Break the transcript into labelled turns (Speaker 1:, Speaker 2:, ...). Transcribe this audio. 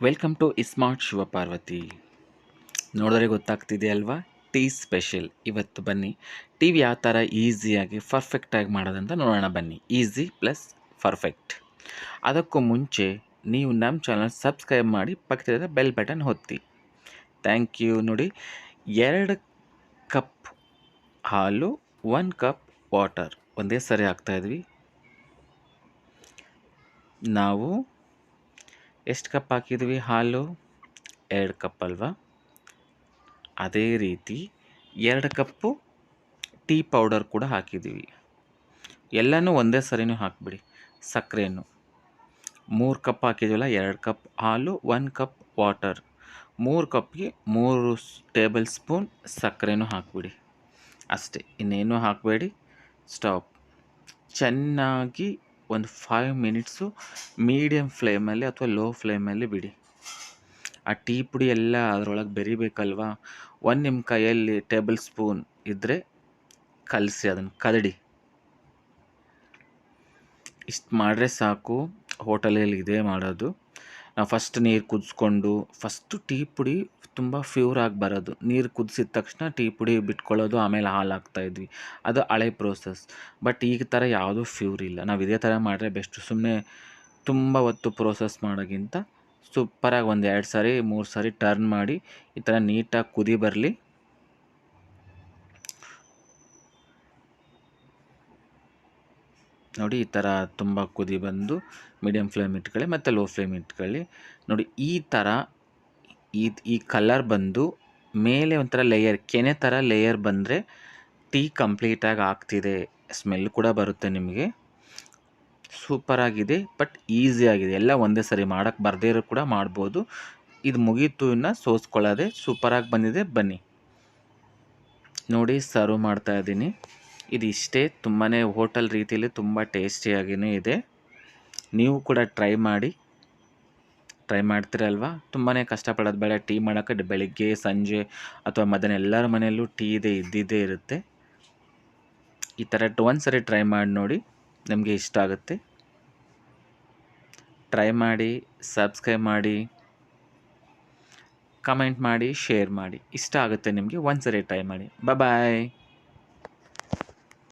Speaker 1: Welcome to ismart Shiva Parvati. ನೋಡಿದ್ರೆ ಗೊತ್ತಾಗ್ತಿದೆ ಅಲ್ವಾ, ಟೀ ಸ್ಪೆಷಲ್. ಇವತ್ತು ಬನ್ನಿ ಟೀ ಯಾವ ಥರ ಈಸಿಯಾಗಿ ಪರ್ಫೆಕ್ಟಾಗಿ ಮಾಡೋದಂತ ನೋಡೋಣ. ಬನ್ನಿ, ಈಸಿ ಪ್ಲಸ್ ಪರ್ಫೆಕ್ಟ್. ಅದಕ್ಕೂ ಮುಂಚೆ ನೀವು ನಮ್ಮ ಚಾನಲ್ ಸಬ್ಸ್ಕ್ರೈಬ್ ಮಾಡಿ ಪಕ್ಕದ ಬೆಲ್ ಬಟನ್ ಒತ್ತಿ. Thank you. ನೋಡಿ, 2 ಕಪ್ ಹಾಲು, 1 ಕಪ್ ವಾಟರ್ ಒಂದೇ ಸರಿ ಹಾಕ್ತಾಯಿದ್ವಿ. ನಾವು ಎಷ್ಟು ಕಪ್ ಹಾಕಿದ್ವಿ ಹಾಲು? 2 ಕಪ್ ಅಲ್ವಾ? ಅದೇ ರೀತಿ 2 ಕಪ್ಪು ಟೀ ಪೌಡರ್ ಕೂಡ ಹಾಕಿದ್ದೀವಿ. ಎಲ್ಲನೂ ಒಂದೇ ಸರಿನೂ ಹಾಕಿಬಿಡಿ. ಸಕ್ಕರೆಯನ್ನು 3 ಕಪ್ ಹಾಕಿದ್ವಲ್ಲ, 2 ಕಪ್ ಹಾಲು, 1 ಕಪ್ ವಾಟರ್, 3 ಕಪ್ಗೆ 3 ಟೇಬಲ್ ಸ್ಪೂನ್ ಸಕ್ಕರೆನೂ ಹಾಕಿಬಿಡಿ. ಅಷ್ಟೇ, ಇನ್ನೇನು ಹಾಕಬೇಡಿ. ಸ್ಟಾಪ್. ಚೆನ್ನಾಗಿ ಒಂದು 5 ಮಿನಿಟ್ಸು ಮೀಡಿಯಮ್ ಫ್ಲೇಮಲ್ಲಿ ಅಥವಾ ಲೋ ಫ್ಲೇಮಲ್ಲಿ ಬಿಡಿ. ಆ ಟೀ ಪುಡಿ ಎಲ್ಲ ಅದರೊಳಗೆ ಬೆರಿಬೇಕಲ್ವಾ. ನಿಮ್ಮ ಕೈಯಲ್ಲಿ ಟೇಬಲ್ ಸ್ಪೂನ್ ಇದ್ದರೆ ಕಲಸಿ ಅದನ್ನು ಕದಡಿ. ಇಷ್ಟು ಮಾಡಿದ್ರೆ ಸಾಕು. ಹೋಟೆಲಲ್ಲಿ ಇದೇ ಮಾಡೋದು. ನಾವು ಫಸ್ಟ್ ನೀರು ಕುದಿಸ್ಕೊಂಡು, ಫಸ್ಟು ಟೀ ಪುಡಿ ತುಂಬ ಪ್ಯೂರಾಗಿ ಬರೋದು. ನೀರು ಕುದಿಸಿದ ತಕ್ಷಣ ಟೀ ಪುಡಿ ಬಿಟ್ಕೊಳ್ಳೋದು, ಆಮೇಲೆ ಹಾಲು ಹಾಕ್ತಾಯಿದ್ವಿ. ಅದು ಹಳೆ ಪ್ರೋಸೆಸ್. ಬಟ್ ಈಗ ಥರ ಯಾವುದೂ ಪ್ಯೂರ್ ಇಲ್ಲ. ನಾವು ಇದೇ ಥರ ಮಾಡಿದ್ರೆ ಬೆಸ್ಟು. ಸುಮ್ಮನೆ ತುಂಬ ಹೊತ್ತು ಪ್ರೋಸೆಸ್ ಮಾಡೋಕ್ಕಿಂತ ಸೂಪರಾಗಿ 1 2 ಸಾರಿ 3 ಸಾರಿ ಟರ್ನ್ ಮಾಡಿ ಈ ಥರ ನೀಟಾಗಿ ಕುದಿ ಬರಲಿ. ನೋಡಿ, ಈ ಥರ ತುಂಬ ಕುದಿ ಬಂದು ಮೀಡಿಯಮ್ ಫ್ಲೇಮ್ ಇಟ್ಕೊಳ್ಳಿ ಮತ್ತು ಲೋ ಫ್ಲೇಮ್ ಇಟ್ಕೊಳ್ಳಿ. ನೋಡಿ, ಈ ಥರ ಈ ಕಲರ್ ಬಂದು ಮೇಲೆ ಒಂಥರ ಲೇಯರ್, ಕೆನೆ ಥರ ಲೇಯರ್ ಬಂದರೆ ಟೀ ಕಂಪ್ಲೀಟಾಗಿ ಆಗ್ತಿದೆ. ಸ್ಮೆಲ್ ಕೂಡ ಬರುತ್ತೆ ನಿಮಗೆ. ಸೂಪರಾಗಿದೆ, ಬಟ್ ಈಸಿಯಾಗಿದೆ. ಎಲ್ಲ ಒಂದೇ ಸರಿ ಮಾಡೋಕ್ಕೆ ಬರದೇ ಇರೋ ಕೂಡ ಮಾಡ್ಬೋದು. ಇದು ಮುಗೀತು, ಇನ್ನು ಸೋಸ್ಕೊಳ್ಳೋದೆ. ಸೂಪರಾಗಿ ಬಂದಿದೆ. ಬನ್ನಿ ನೋಡಿ, ಸರ್ವ್ ಮಾಡ್ತಾಯಿದ್ದೀನಿ. ಇದು ಇಷ್ಟೇ. ತುಂಬಾ ಹೋಟೆಲ್ ರೀತಿಯಲ್ಲಿ ತುಂಬ ಟೇಸ್ಟಿಯಾಗಿಯೇ ಇದೆ. ನೀವು ಕೂಡ ಟ್ರೈ ಮಾಡ್ತೀರಲ್ವ. ತುಂಬಾ ಕಷ್ಟಪಡೋದು ಬೇಡ. ಟೀ ಮಾಡೋಕ್ಕೆ ಬೆಳಿಗ್ಗೆ ಸಂಜೆ ಅಥವಾ ಮಧ್ಯಾಹ್ನ ಎಲ್ಲರ ಮನೆಯಲ್ಲೂ ಟೀ ಇದ್ದಿದ್ದೇ ಇರುತ್ತೆ. ಈ ಥರ ಒಂದು ಸರಿ ಟ್ರೈ ಮಾಡಿ ನೋಡಿ, ನಿಮಗೆ ಇಷ್ಟ ಆಗುತ್ತೆ. ಟ್ರೈ ಮಾಡಿ, ಸಬ್ಸ್ಕ್ರೈಬ್ ಮಾಡಿ, ಕಮೆಂಟ್ ಮಾಡಿ, ಶೇರ್ ಮಾಡಿ. ಇಷ್ಟ ಆಗುತ್ತೆ ನಿಮಗೆ. ಒಂದು ಸರಿ ಟ್ರೈ ಮಾಡಿ. ಬಾಯ್.